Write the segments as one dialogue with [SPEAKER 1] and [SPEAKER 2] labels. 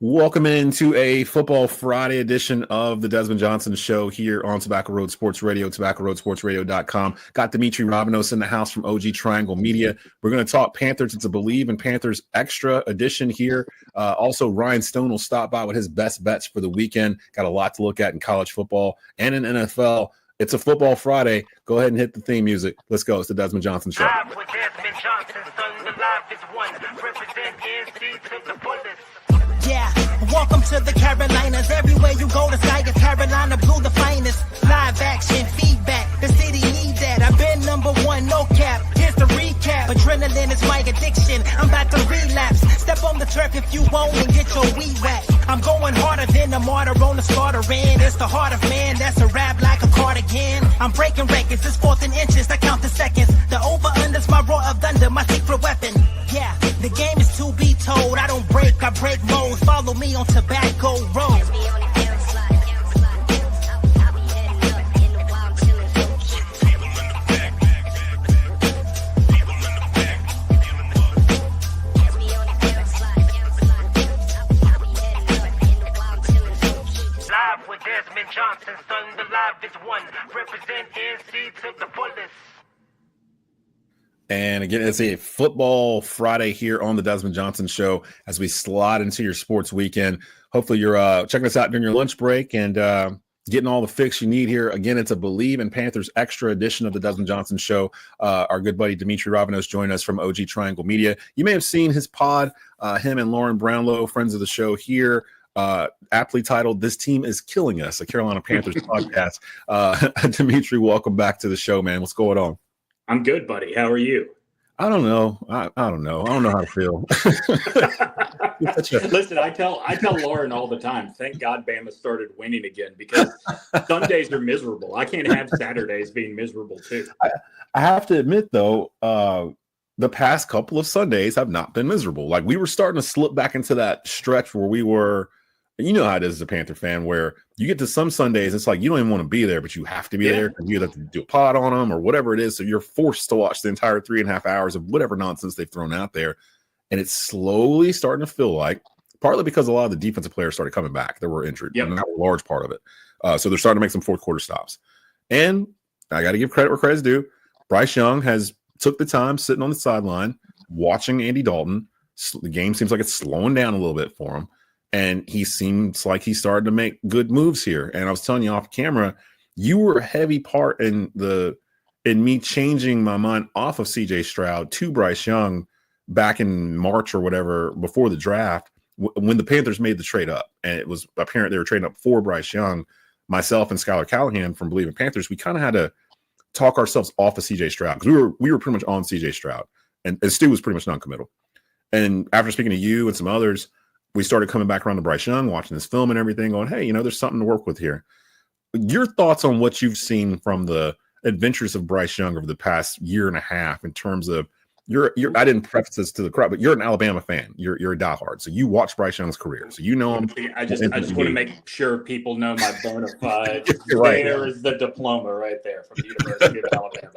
[SPEAKER 1] Welcome into a Football Friday edition of the Desmond Johnson Show here on Tobacco Road Sports Radio, tobaccoroadsportsradio.com. Got Demetri Ravanos in the house from OG Triangle Media. We're going to talk Panthers. It's a Bleav and Panthers Extra edition here. Also, Ryan Stone will stop by with his best bets for the weekend. Got a lot to look at in college football and in NFL. It's a Football Friday. Go ahead and hit the theme music. Let's go. It's the Desmond Johnson Show.
[SPEAKER 2] Live with Desmond Johnson, son, the live is one. Represent NC to the fullest.
[SPEAKER 3] Yeah, welcome to the Carolinas. Everywhere you go, the sky is Carolina Blue, the finest. Live action, feedback, the city needs that. I've been number one, no cap. Here's the recap. Adrenaline is my addiction. I'm about to relapse. Step on the turf if you won't and get your weed whacked. I'm going harder than a martyr on the starter end. It's the heart of man, that's a rap like a cardigan. I'm breaking records, it's fourth and inches, I count the seconds. The over-under's my roar of thunder, my secret weapon. Yeah, the game is to be told. I don't break, I break modes. Follow me on Tobacco Road.
[SPEAKER 2] Live with Desmond Johnson, son, the live is one. Represent NC to the fullest.
[SPEAKER 1] And again, it's a Football Friday here on the Desmond Johnson Show as we slide into your sports weekend. Hopefully you're checking us out during your lunch break and getting all the fix you need here. Again, it's a Bleav and Panthers Extra edition of the Desmond Johnson Show. Our good buddy Demetri Ravanos joined us from OG Triangle Media. You may have seen his pod, him and Lauren Brownlow, friends of the show here, aptly titled "This Team is Killing Us," a Carolina Panthers podcast. Demetri, welcome back to the show, man. What's going on?
[SPEAKER 4] I'm good, buddy. How are you?
[SPEAKER 1] I don't know. I don't know. I don't know how to feel.
[SPEAKER 4] Listen, I tell Lauren all the time, thank God Bama started winning again, because Sundays are miserable. I can't have Saturdays being miserable too.
[SPEAKER 1] I have to admit, though, the past couple of Sundays have not been miserable. Like, we were starting to slip back into that stretch where we were, you know how it is as a Panther fan, where you get to some Sundays, it's like you don't even want to be there, but you have to be there because you have to do a pod on them or whatever it is. So you're forced to watch the entire 3.5 hours of whatever nonsense they've thrown out there. And it's slowly starting to feel like, partly because a lot of the defensive players started coming back that were injured. And that was a large part of it. So they're starting to make some fourth quarter stops. And I got to give credit where credit's due. Bryce Young has took the time sitting on the sideline, watching Andy Dalton. The game seems like it's slowing down a little bit for him. And he seems like he's starting to make good moves here. And I was telling you off camera, you were a heavy part in me changing my mind off of CJ Stroud to Bryce Young back in March or whatever, before the draft, when the Panthers made the trade up. And it was apparent they were trading up for Bryce Young. Myself and Skylar Callahan from Bleav in Panthers, we kind of had to talk ourselves off of CJ Stroud, because we were pretty much on CJ Stroud. And Stu was pretty much non-committal. And after speaking to you and some others, we started coming back around to Bryce Young, watching this film and everything, going, hey, there's something to work with here. Your thoughts on what you've seen from the adventures of Bryce Young over the past year and a half, in terms of I didn't preface this to the crowd, but you're an Alabama fan. You're a diehard. So you watch Bryce Young's career. So you know him.
[SPEAKER 4] I just want to make sure people know my bona fide.
[SPEAKER 1] Right.
[SPEAKER 4] There is the diploma right there from the University of Alabama.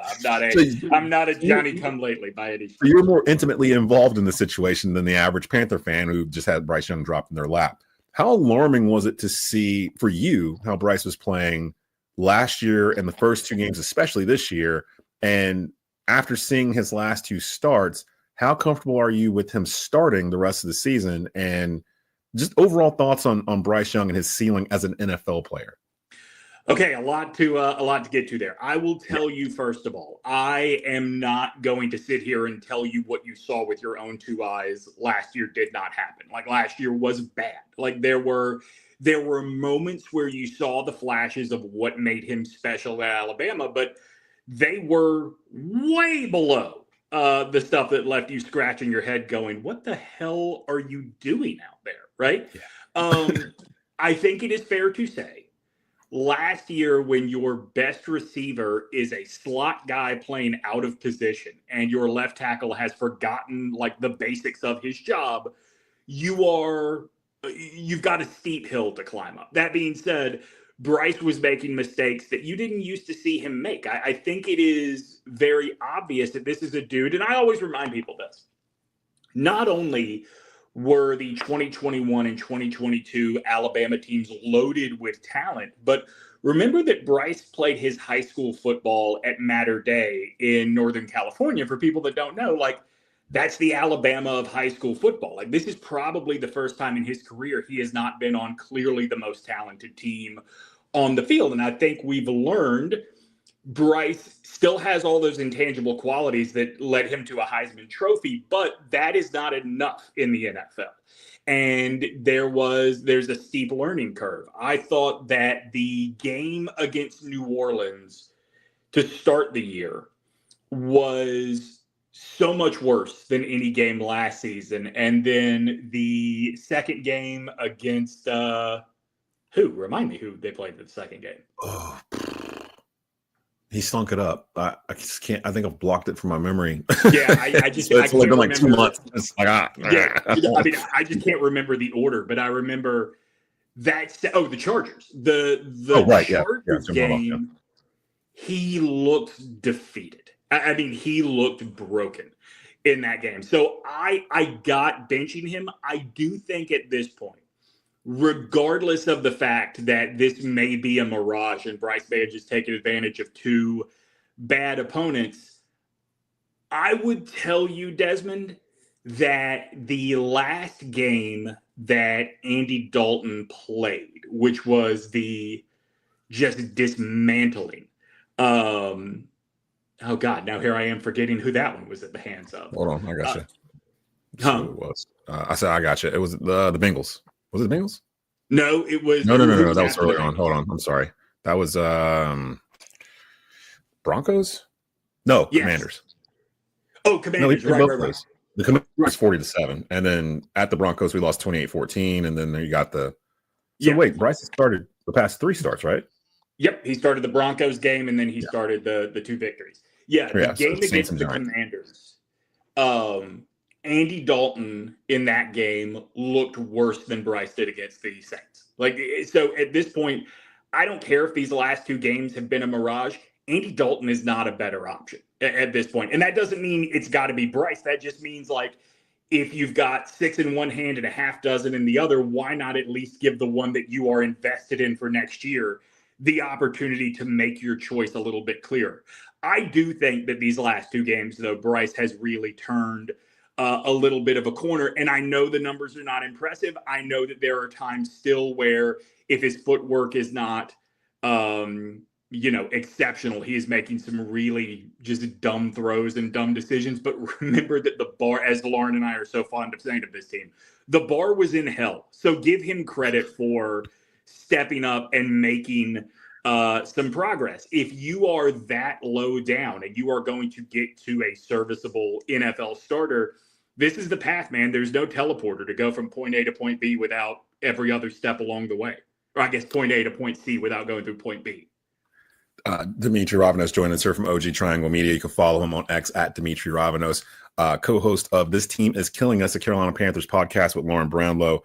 [SPEAKER 4] I'm not a Johnny come lately by any stretch.
[SPEAKER 1] So you're more intimately involved in the situation than the average Panther fan who just had Bryce Young dropped in their lap. How alarming was it to see for you how Bryce was playing last year and the first two games, especially this year? And after seeing his last two starts, how comfortable are you with him starting the rest of the season? And just overall thoughts on Bryce Young and his ceiling as an NFL player.
[SPEAKER 4] Okay, a lot to get to there. I will tell you, first of all, I am not going to sit here and tell you what you saw with your own two eyes last year did not happen. Like, last year was bad. Like, there were moments where you saw the flashes of what made him special at Alabama, but they were way below the stuff that left you scratching your head going, what the hell are you doing out there, right? Yeah. I think it is fair to say, last year, when your best receiver is a slot guy playing out of position and your left tackle has forgotten like the basics of his job, you've got a steep hill to climb up. That being said, Bryce was making mistakes that you didn't used to see him make. I think it is very obvious that this is a dude, and I always remind people this, not only were the 2021 and 2022 Alabama teams loaded with talent. But remember that Bryce played his high school football at Mater Dei in Northern California. For people that don't know, like, that's the Alabama of high school football. Like, this is probably the first time in his career he has not been on clearly the most talented team on the field. And I think we've learned Bryce still has all those intangible qualities that led him to a Heisman Trophy, but that is not enough in the NFL. And there's a steep learning curve. I thought that the game against New Orleans to start the year was so much worse than any game last season. And then the second game against remind me who they played in the second game.
[SPEAKER 1] Oh, he stunk it up. I just can't. I think I've blocked it from my memory.
[SPEAKER 4] Yeah, I just
[SPEAKER 1] it's only been like 2 months. It's like,
[SPEAKER 4] yeah, I mean, I just can't remember the order, but I remember that. The Chargers. The Chargers game. He looked defeated. I mean, he looked broken in that game. So I got benching him. I do think at this point, regardless of the fact that this may be a mirage and Bryce may have just taken advantage of two bad opponents, I would tell you, Desmond, that the last game that Andy Dalton played, which was the just dismantling. Oh God! Now here I am forgetting who that one was at the hands of.
[SPEAKER 1] Hold on, I got you. It was. I said I got you. It was the Bengals. Was it the Bengals?
[SPEAKER 4] No, it was.
[SPEAKER 1] No. That was early on. Hold on. I'm sorry. That was Broncos. No, yes. Commanders.
[SPEAKER 4] Oh, Commanders.
[SPEAKER 1] No, right. The Commanders was 40-7, and then at the Broncos we lost 28-14, and then you got the. So wait, Bryce started the past 3 starts, right?
[SPEAKER 4] Yep, he started the Broncos game, and then he started the 2 victories. Yeah, the game against the Commanders. Andy Dalton in that game looked worse than Bryce did against the Saints. Like, so at this point, I don't care if these last 2 games have been a mirage. Andy Dalton is not a better option at this point. And that doesn't mean it's got to be Bryce. That just means, like, if you've got 6 in one hand and a half dozen in the other, why not at least give the one that you are invested in for next year the opportunity to make your choice a little bit clearer? I do think that these last 2 games, though, Bryce has really turned a little bit of a corner. And I know the numbers are not impressive. I know that there are times still where if his footwork is not, exceptional, he is making some really just dumb throws and dumb decisions. But remember that the bar, as Lauren and I are so fond of saying of this team, the bar was in hell. So give him credit for stepping up and making some progress. If you are that low down and you are going to get to a serviceable NFL starter, this is the path, man. There's no teleporter to go from point A to point B without every other step along the way. Or I guess point A to point C without going through point B.
[SPEAKER 1] Demetri Ravanos joining us here from OG Triangle Media. You can follow him on X at Demetri Ravanos, co-host of This Team Is Killing Us, a Carolina Panthers podcast with Lauren Brownlow.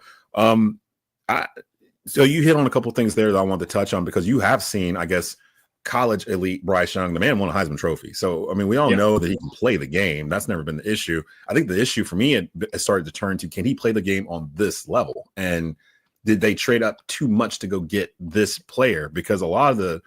[SPEAKER 1] So you hit on a couple of things there that I wanted to touch on, because you have seen, I guess, college elite Bryce Young. The man won a Heisman Trophy. So, I mean, we all know that he can play the game. That's never been the issue. I think the issue for me it started to turn to, can he play the game on this level? And did they trade up too much to go get this player? Because a lot of the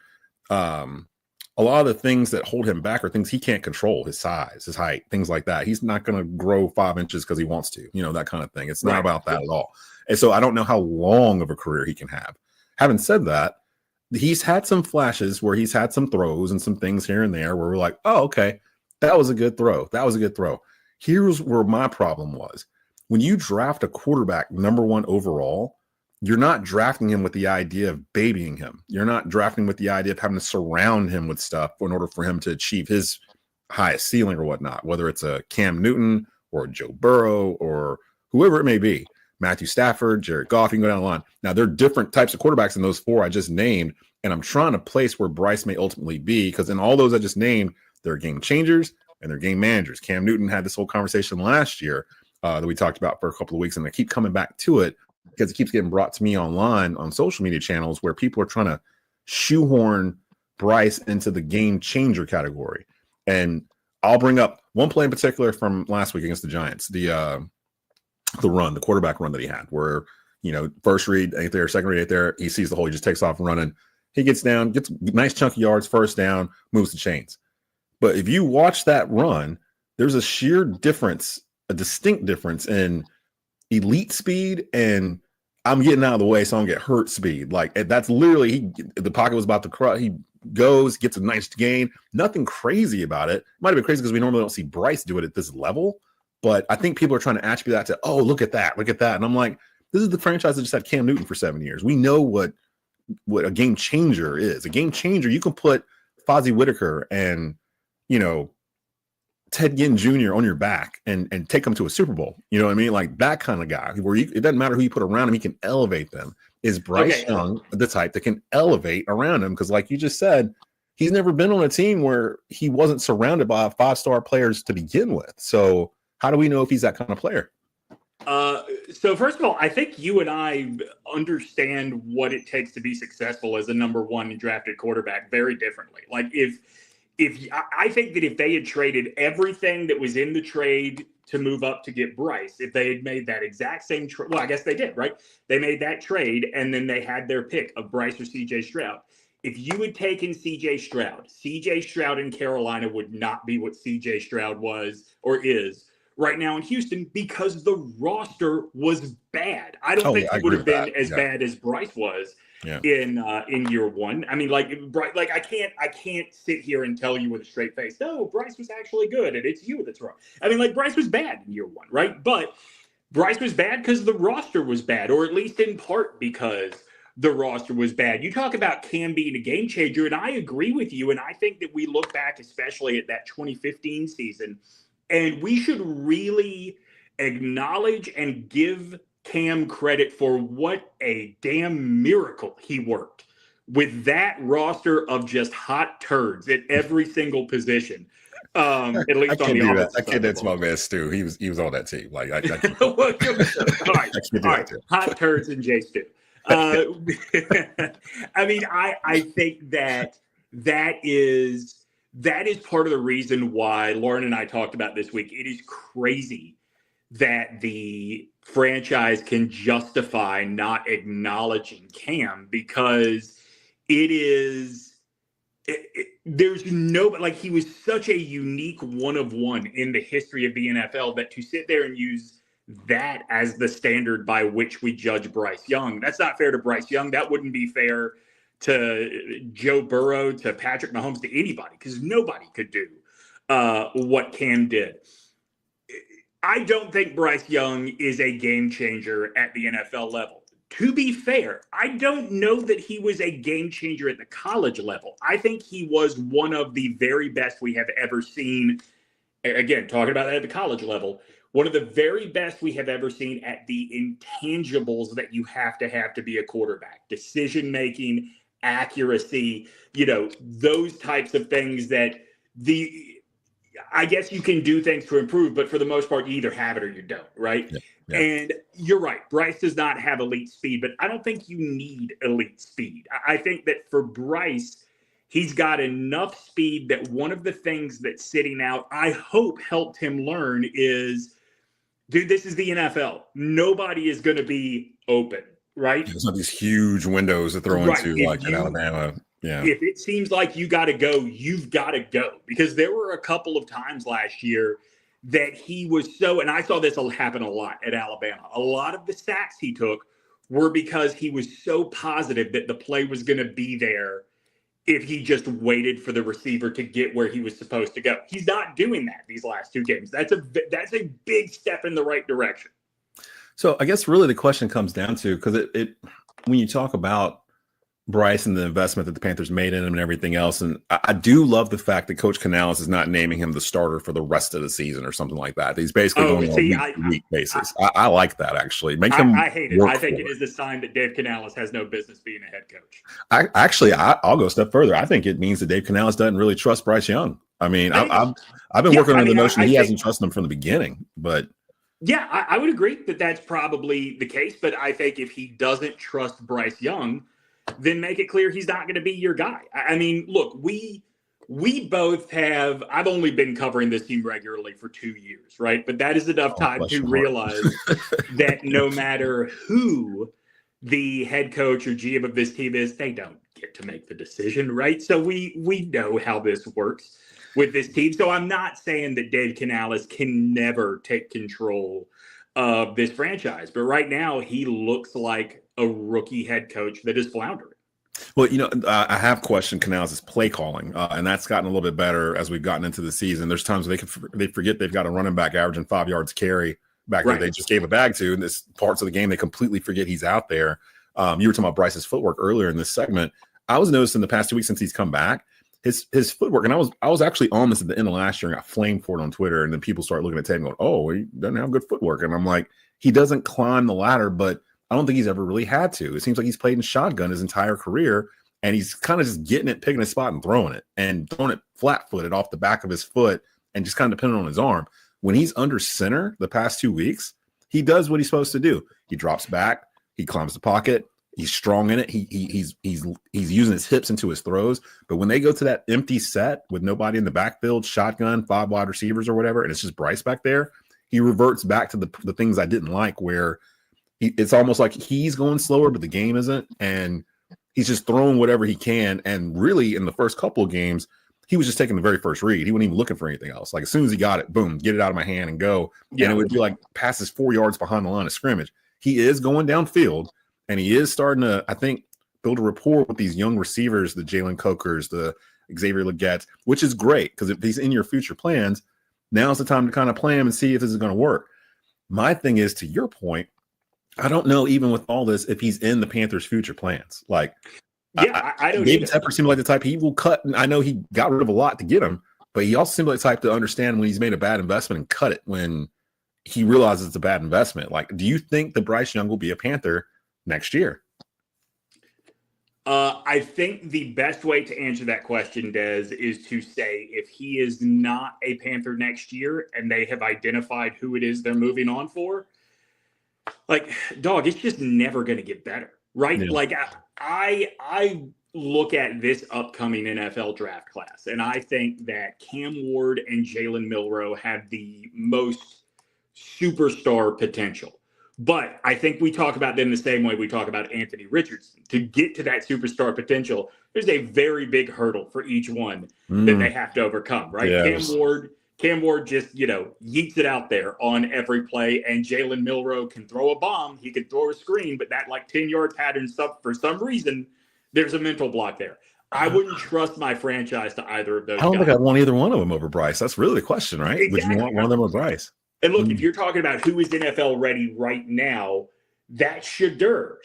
[SPEAKER 1] things that hold him back are things he can't control: his size, his height, things like that. He's not going to grow 5 inches because he wants to, that kind of thing. It's not about that at all. And so I don't know how long of a career he can have. Having said that, he's had some flashes where he's had some throws and some things here and there where we're like, oh, okay, that was a good throw. That was a good throw. Here's where my problem was. When you draft a quarterback number 1 overall, you're not drafting him with the idea of babying him. You're not drafting with the idea of having to surround him with stuff in order for him to achieve his highest ceiling or whatnot, whether it's a Cam Newton or a Joe Burrow or whoever it may be. Matthew Stafford, Jared Goff, you can go down the line. Now, there are different types of quarterbacks in those 4 I just named, and I'm trying to place where Bryce may ultimately be, because in all those I just named, they're game changers and they're game managers. Cam Newton had this whole conversation last year that we talked about for a couple of weeks, and I keep coming back to it because it keeps getting brought to me online on social media channels where people are trying to shoehorn Bryce into the game changer category. And I'll bring up one play in particular from last week against the Giants. the quarterback run that he had, where, first read ain't there, second read ain't there. He sees the hole, he just takes off running. He gets down, gets nice chunky yards, first down, moves the chains. But if you watch that run, there's a sheer difference, a distinct difference in elite speed and I'm getting out of the way so I don't get hurt speed. Like, that's literally, the pocket was about to crush. He goes, gets a nice gain. Nothing crazy about it. Might have been crazy because we normally don't see Bryce do it at this level. But I think people are trying to attribute that to, oh, look at that. And I'm like, this is the franchise that just had Cam Newton for 7 years. We know what a game changer is. A game changer, you can put Fozzie Whitaker and, Ted Ginn Jr. on your back and take them to a Super Bowl. You know what I mean? Like that kind of guy where it doesn't matter who you put around him, he can elevate them. Is Bryce Young the type that can elevate around him? Because like you just said, he's never been on a team where he wasn't surrounded by 5-star players to begin with. So how do we know if he's that kind of player?
[SPEAKER 4] So first of all, I think you and I understand what it takes to be successful as a number one drafted quarterback very differently. Like if I think that if they had traded everything that was in the trade to move up to get Bryce, if they had made that exact same trade, well, I guess they did, right? They made that trade and then they had their pick of Bryce or CJ Stroud. If you had taken CJ Stroud in Carolina would not be what CJ Stroud was or is right now in Houston because the roster was bad. I don't think he would have been as bad as Bryce was in year one. I mean, I can't sit here and tell you with a straight face, no, Bryce was actually good and it's you that's wrong. I mean, Bryce was bad in year one, right? But Bryce was bad because the roster was bad, or at least in part because the roster was bad. You talk about Cam being a game changer, and I agree with you. And I think that we look back, especially at that 2015 season, and we should really acknowledge and give Cam credit for what a damn miracle he worked with that roster of just hot turds at every single position. At least on the offensive side. That
[SPEAKER 1] that's my man Stu. He was on that team. Like,
[SPEAKER 4] all right. Hot turds and J Stu. I mean, I think that is part of the reason why Lauren and I talked about this week. It is crazy that the franchise can justify not acknowledging Cam because there's no, like, he was such a unique one of one in the history of the NFL that to sit there and use that as the standard by which we judge Bryce Young, that's not fair to Bryce Young. That wouldn't be fair to Joe Burrow, to Patrick Mahomes, to anybody, because nobody could do what Cam did. I don't think Bryce Young is a game changer at the NFL level. To be fair, I don't know that he was a game changer at the college level. I think he was one of the very best we have ever seen. Again, talking about that at the college level, one of the very best we have ever seen at the intangibles that you have to be a quarterback. Decision-making, accuracy, those types of things that I guess you can do things to improve, but for the most part, you either have it or you don't, right? Yeah. And you're right. Bryce does not have elite speed, but I don't think you need elite speed. I think that for Bryce, he's got enough speed that one of the things that's sitting out, I hope helped him learn is, dude, this is the NFL. Nobody is going to be open, right?
[SPEAKER 1] There's not these huge windows to throw into, like in Alabama. Yeah.
[SPEAKER 4] If it seems like you got to go, you've got to go. Because there were a couple of times last year that he was so, and I saw this happen a lot at Alabama. A lot of the sacks he took were because he was so positive that the play was going to be there if he just waited for the receiver to get where he was supposed to go. He's not doing that these last two games. That's a big step in the right direction.
[SPEAKER 1] So I guess really the question comes down to, because it when you talk about Bryce and the investment that the Panthers made in him and everything else, and I do love the fact that Coach Canales is not naming him the starter for the rest of the season or something like that. He's basically going on a week basis. I like that, actually.
[SPEAKER 4] I hate it. I think it is a sign that Dave Canales has no business being a head coach.
[SPEAKER 1] I'll go a step further. I think it means that Dave Canales doesn't really trust Bryce Young. I mean, I've been working on the notion that he hasn't trusted him from the beginning, but
[SPEAKER 4] yeah, I would agree that that's probably the case. But I think if he doesn't trust Bryce Young, then make it clear he's not going to be your guy. I mean, look, we we both have, I've only been covering this team regularly for 2 years, right? But that is enough time to realize that no matter who the head coach or GM of this team is, they don't get to make the decision, right? So we know how this works with this team. So I'm not saying that Dave Canales can never take control of this franchise, but right now he looks like a rookie head coach that is floundering.
[SPEAKER 1] Well, I have questioned Canales' play calling, and that's gotten a little bit better as we've gotten into the season. There's times where they forget they've got a running back averaging 5 yards carry back there. They just gave a bag to, and this parts of the game they completely forget he's out there. You were talking about Bryce's footwork earlier in this segment. I was noticing the past 2 weeks since he's come back, his footwork, and I was actually on this at the end of last year and got flamed for it on Twitter, and then people start looking at tape and going, "Oh, he doesn't have good footwork," and I'm like, he doesn't climb the ladder, but I don't think he's ever really had to. It seems like he's played in shotgun his entire career, and he's kind of just getting it, picking a spot and throwing it flat-footed off the back of his foot and just kind of depending on his arm. When he's under center the past 2 weeks, he does what he's supposed to do. He drops back, he climbs the pocket, he's strong in it. He's using his hips into his throws. But when they go to that empty set with nobody in the backfield, shotgun, 5 wide receivers or whatever, and it's just Bryce back there, he reverts back to the things I didn't like, where it's almost like he's going slower, but the game isn't. And he's just throwing whatever he can. And really, in the first couple of games, he was just taking the very first read. He wasn't even looking for anything else. Like, as soon as he got it, boom, get it out of my hand and go. Yeah. And it would be like passes 4 yards behind the line of scrimmage. He is going downfield, and he is starting to, I think, build a rapport with these young receivers, the Jalen Cokers, the Xavier Legettes, which is great, because if he's in your future plans, now's the time to kind of play him and see if this is going to work. My thing is, to your point, I don't know, even with all this, if he's in the Panthers' future plans. Like,
[SPEAKER 4] I don't.
[SPEAKER 1] David Tepper seemed like the type he will cut. And I know he got rid of a lot to get him, but he also seemed like the type to understand when he's made a bad investment and cut it when he realizes it's a bad investment. Like, do you think that Bryce Young will be a Panther next year?
[SPEAKER 4] I think the best way to answer that question, Des, is to say if he is not a Panther next year and they have identified who it is they're moving on for, like, dog, it's just never going to get better, right? Yeah. Like, I look at this upcoming NFL draft class, and I think that Cam Ward and Jalen Milroe have the most superstar potential. But I think we talk about them the same way we talk about Anthony Richardson. To get to that superstar potential, there's a very big hurdle for each one that they have to overcome, right? Yes. Cam Ward just, yeets it out there on every play, and Jalen Milroe can throw a bomb. He can throw a screen, but that 10-yard pattern stuff, for some reason, there's a mental block there. I wouldn't trust my franchise to either of those guys.
[SPEAKER 1] I don't think I'd want either one of them over Bryce. That's really the question, right? Exactly. Would you want one of them over Bryce?
[SPEAKER 4] And look, if you're talking about who is NFL ready right now, that's Shedeur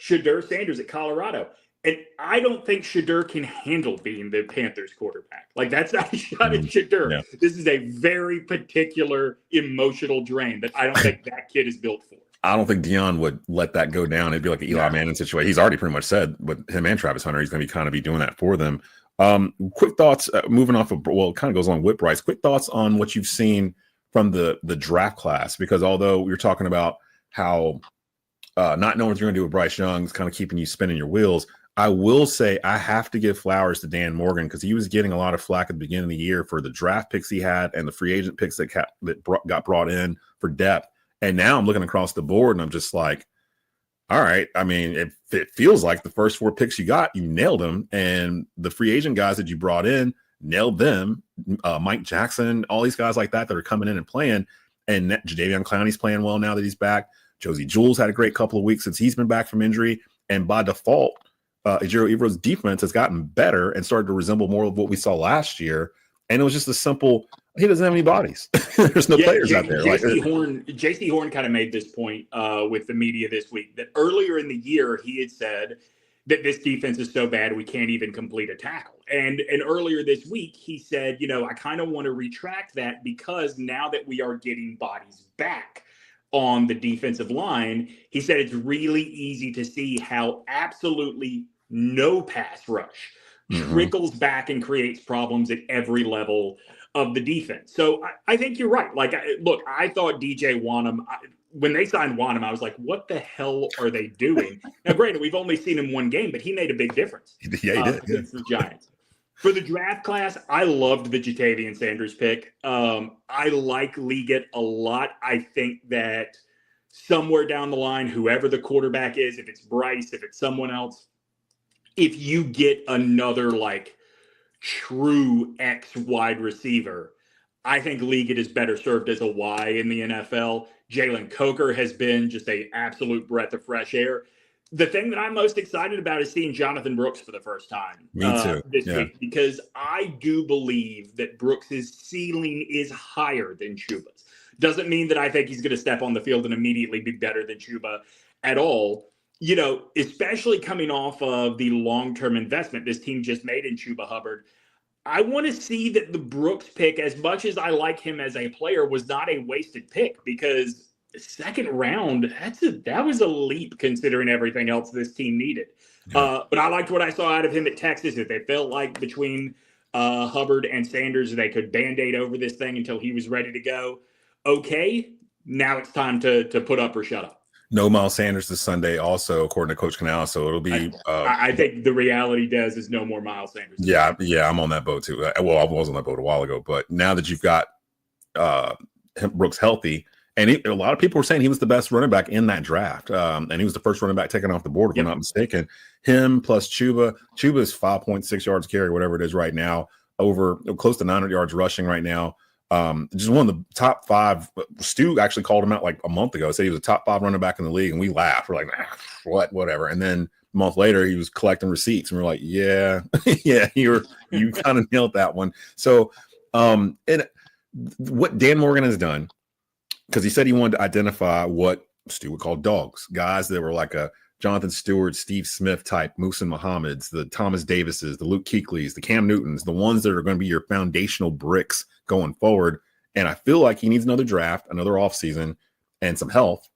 [SPEAKER 4] Sanders at Colorado. And I don't think Shedeur can handle being the Panthers quarterback. Like, that's not a shot at Shedeur. Yeah. This is a very particular emotional drain that I don't think that kid is built for.
[SPEAKER 1] I don't think Deion would let that go down. It'd be like an Eli Manning situation. He's already pretty much said with him and Travis Hunter, he's going to be doing that for them. Quick thoughts, moving off of, well, it kind of goes along with Bryce. Quick thoughts on what you've seen from the draft class, because although we were talking about how not knowing what you're going to do with Bryce Young is kind of keeping you spinning your wheels, I will say I have to give flowers to Dan Morgan, because he was getting a lot of flack at the beginning of the year for the draft picks he had and the free agent picks that got brought in for depth. And now I'm looking across the board and I'm just like, all right, I mean, it feels like the first 4 picks you got, you nailed them. And the free agent guys that you brought in, nailed them. Mike Jackson, all these guys like that are coming in and playing. And Jadeveon Clowney's playing well now that he's back. Josie Jules had a great couple of weeks since he's been back from injury. And by default, Ejiro Evo's defense has gotten better and started to resemble more of what we saw last year. And it was just a simple, he doesn't have any bodies. There's no players out there.
[SPEAKER 4] JC Horn kind of made this point with the media this week, that earlier in the year he had said that this defense is so bad we can't even complete a tackle. And earlier this week he said, I kind of want to retract that, because now that we are getting bodies back on the defensive line, he said it's really easy to see how absolutely no pass rush trickles back and creates problems at every level of the defense. So I think you're right. Like, look, I thought DJ Wanham, when they signed Wanham, I was like, what the hell are they doing? Now, granted, we've only seen him one game, but he made a big difference
[SPEAKER 1] yeah, he did
[SPEAKER 4] against the Giants. For the draft class, I loved the Jatavian Sanders pick. I like Liggett a lot. I think that somewhere down the line, whoever the quarterback is, if it's Bryce, if it's someone else, if you get another like true X wide receiver, I think Liggett is better served as a Y in the NFL. Jalen Coker has been just an absolute breath of fresh air. The thing that I'm most excited about is seeing Jonathan Brooks for the first time this week, because I do Bleav that Brooks's ceiling is higher than Chuba's. Doesn't mean that I think he's going to step on the field and immediately be better than Chuba at all. You know, especially coming off of the long-term investment this team just made in Chuba Hubbard. I want to see that the Brooks pick, as much as I like him as a player, was not a wasted pick, because second round, that was a leap considering everything else this team needed. But I liked what I saw out of him at Texas. If they felt like between Hubbard and Sanders, they could Band-Aid over this thing until he was ready to go. Okay, now it's time to put up or shut up.
[SPEAKER 1] No Miles Sanders this Sunday also, according to Coach Canales. So it'll be
[SPEAKER 4] I think the reality is no more Miles Sanders.
[SPEAKER 1] Yeah, I'm on that boat too. Well, I was on that boat a while ago, but now that you've got Brooks healthy, and a lot of people were saying he was the best running back in that draft. And he was the first running back taken off the board, if I'm not mistaken. Him plus Chuba. Chuba is 5.6 yards carry, whatever it is right now, over close to 900 yards rushing right now. Just one of the top 5. Stu actually called him out like a month ago, said he was a top 5 running back in the league, and we laughed. We're like, whatever. And then a month later, he was collecting receipts, and we're like, yeah, you kind of nailed that one. So, and what Dan Morgan has done, because he said he wanted to identify what Stu would call dogs, guys that were like a Jonathan Stewart, Steve Smith type, Muhsin Muhammad's, the Thomas Davises, the Luke Kuechly's, the Cam Newtons, the ones that are going to be your foundational bricks going forward. And I feel like he needs another draft, another offseason, and some health,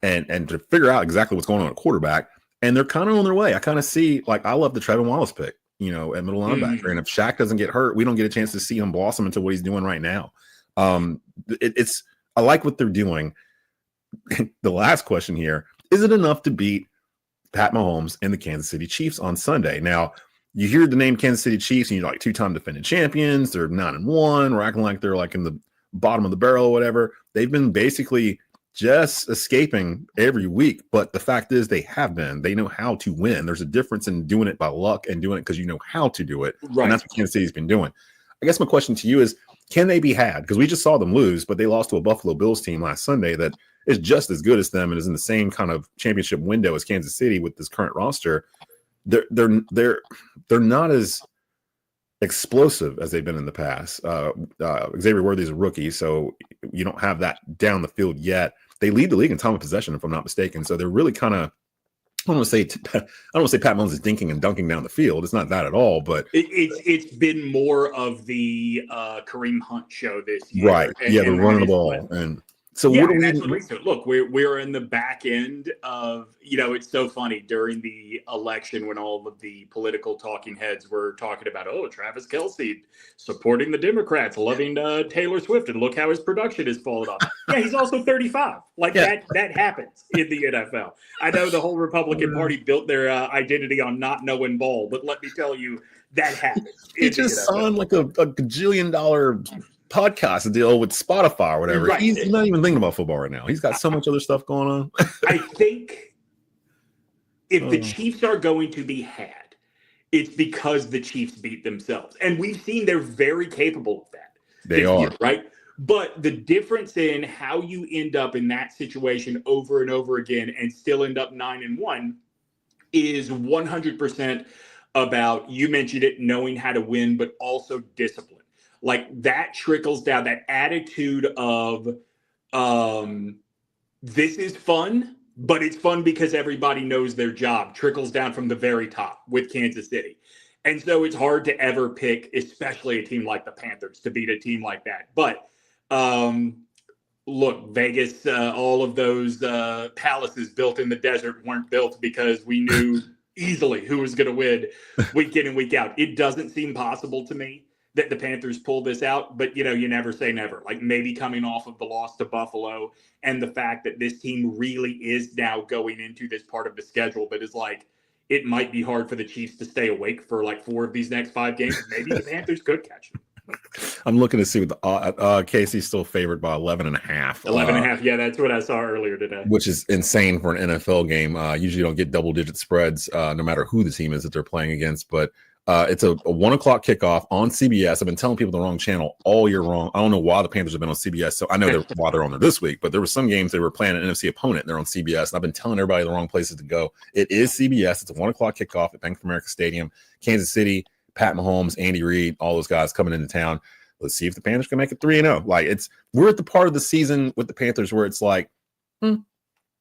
[SPEAKER 1] and to figure out exactly what's going on at quarterback. And they're kind of on their way. I kind of see, like, I love the Trevin Wallace pick, at middle linebacker. And if Shaq doesn't get hurt, we don't get a chance to see him blossom into what he's doing right now. I like what they're doing. The last question here, is it enough to beat Pat Mahomes and the Kansas City Chiefs on Sunday? Now, you hear the name Kansas City Chiefs, and you're like 2-time defending champions. They're 9-1. We're acting like they're like in the bottom of the barrel or whatever. They've been basically just escaping every week. But the fact is, they know how to win. There's a difference in doing it by luck and doing it because you know how to do it. Right. And that's what Kansas City's been doing. I guess my question to you is, can they be had? Because we just saw them lose, but they lost to a Buffalo Bills team last Sunday that is just as good as them and is in the same kind of championship window as Kansas City with this current roster. They're not as explosive as they've been in the past. Xavier Worthy's a rookie, so you don't have that down the field yet. They lead the league in time of possession, if I'm not mistaken. So they're really kind of, I don't want to say Pat Mahomes is dinking and dunking down the field. It's not that at all, but
[SPEAKER 4] it's been more of the Kareem Hunt show this year,
[SPEAKER 1] right? They're running the ball, and so what do we
[SPEAKER 4] look? We're in the back end of, it's so funny during the election when all of the political talking heads were talking about, Travis Kelce supporting the Democrats, loving Taylor Swift, and look how his production has fallen off. Yeah, he's also 35. That happens in the NFL. I know the whole Republican Party built their identity on not knowing ball, but let me tell you, that happens.
[SPEAKER 1] He just signed like a gajillion-dollar podcast deal with Spotify or whatever. Right. He's not even thinking about football right now. He's got so much other stuff going on.
[SPEAKER 4] I think if the Chiefs are going to be had, it's because the Chiefs beat themselves. And we've seen they're very capable of that.
[SPEAKER 1] They are.
[SPEAKER 4] Year, right? But the difference in how you end up in that situation over and over again and still end up 9-1 is 100% about, you mentioned it, knowing how to win, but also discipline. Like that trickles down, that attitude of this is fun, but it's fun because everybody knows their job, trickles down from the very top with Kansas City. And so it's hard to ever pick, especially a team like the Panthers, to beat a team like that. But look, Vegas, all of those palaces built in the desert weren't built because we knew easily who was going to win week in and week out. It doesn't seem possible to me that the Panthers pull this out, but you never say never. Like maybe coming off of the loss to Buffalo and the fact that this team really is now going into this part of the schedule that is like, it might be hard for the Chiefs to stay awake for like 4 of these next 5 games. Maybe the Panthers could catch them.
[SPEAKER 1] I'm looking to see what the KC's still favored by 11.5.
[SPEAKER 4] 11.5. Yeah, that's what I saw earlier today.
[SPEAKER 1] Which is insane for an NFL game. Usually you don't get double-digit spreads no matter who the team is that they're playing against. But it's a 1 o'clock kickoff on CBS. I've been telling people the wrong channel all year long. I don't know why the Panthers have been on CBS. So I know why they're on there this week. But there were some games they were playing an NFC opponent, and they're on CBS. And I've been telling everybody the wrong places to go. It is CBS. It's a 1 o'clock kickoff at Bank of America Stadium. Kansas City, Pat Mahomes, Andy Reid, all those guys coming into town. Let's see if the Panthers can make it 3-0. Like we're at the part of the season with the Panthers where it's like,
[SPEAKER 4] yeah,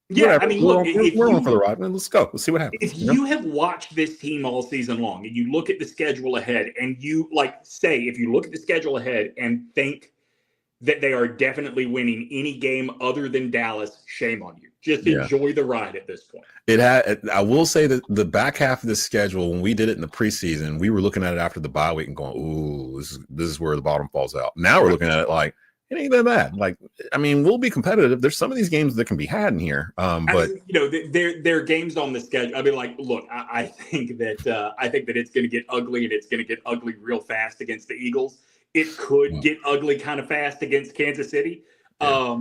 [SPEAKER 1] whatever.
[SPEAKER 4] I mean, look,
[SPEAKER 1] we're on for the ride. Let's go. Let's see what happens.
[SPEAKER 4] If you have watched this team all season long and you look at the schedule ahead and you if you look at the schedule ahead and think that they are definitely winning any game other than Dallas, shame on you. Just enjoy the ride at this point.
[SPEAKER 1] I will say that the back half of the schedule, when we did it in the preseason, we were looking at it after the bye week and going, "Ooh, this is where the bottom falls out." Now we're looking at it like it ain't that bad. Like, I mean, we'll be competitive. There's some of these games that can be had in here, but
[SPEAKER 4] there are games on the schedule. I mean, like, look, I think that it's going to get ugly, and it's going to get ugly real fast against the Eagles. It could get ugly kind of fast against Kansas City. Yeah.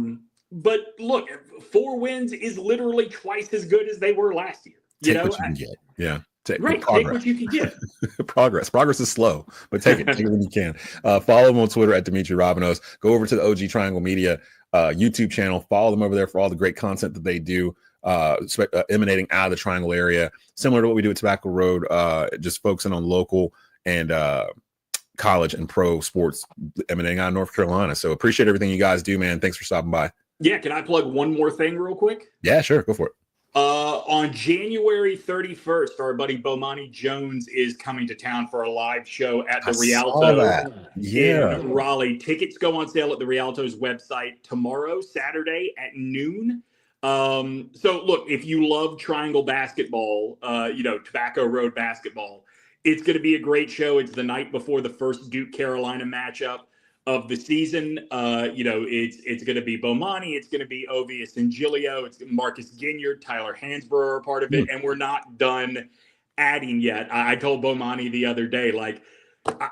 [SPEAKER 4] But look, 4 wins is literally twice as good as they were last year.
[SPEAKER 1] Take what you can get. Yeah.
[SPEAKER 4] Take what you can get.
[SPEAKER 1] Progress is slow, but take it when you can. Follow them on Twitter at Demetri Ravanos. Go over to the OG Triangle Media YouTube channel. Follow them over there for all the great content that they do, emanating out of the Triangle area. Similar to what we do at Tobacco Road, just focusing on local and college and pro sports emanating out of North Carolina. So appreciate everything you guys do, man. Thanks for stopping by.
[SPEAKER 4] Yeah, can I plug one more thing real quick?
[SPEAKER 1] Yeah, sure. Go for it.
[SPEAKER 4] On January 31st, our buddy Bomani Jones is coming to town for a live show at the Rialto in Raleigh. Tickets go on sale at the Rialto's website tomorrow, Saturday at noon. So look, if you love Triangle basketball, Tobacco Road basketball, it's going to be a great show. It's the night before the first Duke Carolina matchup of the season. It's going to be Bomani, it's going to be Ovius and Giglio, it's Marcus Ginyard, Tyler Hansbrough are part of it, and we're not done adding yet. I told Bomani the other day, like,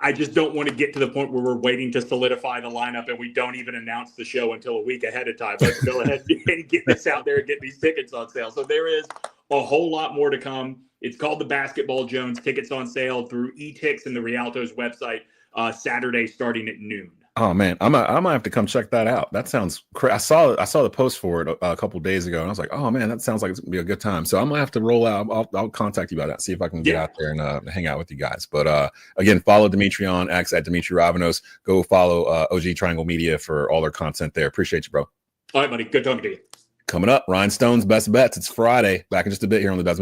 [SPEAKER 4] I just don't want to get to the point where we're waiting to solidify the lineup and we don't even announce the show until a week ahead of time. Let's go ahead and get this out there and get these tickets on sale. So there is a whole lot more to come. It's called the Basketball Jones. Tickets on sale through eTix and the Rialto's website Saturday starting at noon.
[SPEAKER 1] Oh man, I might have to come check that out. That sounds crazy. I saw the post for it a couple days ago, and I was like, oh man, that sounds like it's gonna be a good time. So I'm gonna have to roll out. I'll contact you about that. See if I can get out there and hang out with you guys. But again, follow Demetri on X at Demetri Ravanos. Go follow OG Triangle Media for all their content there. Appreciate you, bro.
[SPEAKER 4] All right, buddy. Good talking to you.
[SPEAKER 1] Coming up, Rhinestone's best bets. It's Friday. Back in just a bit here on the Desmond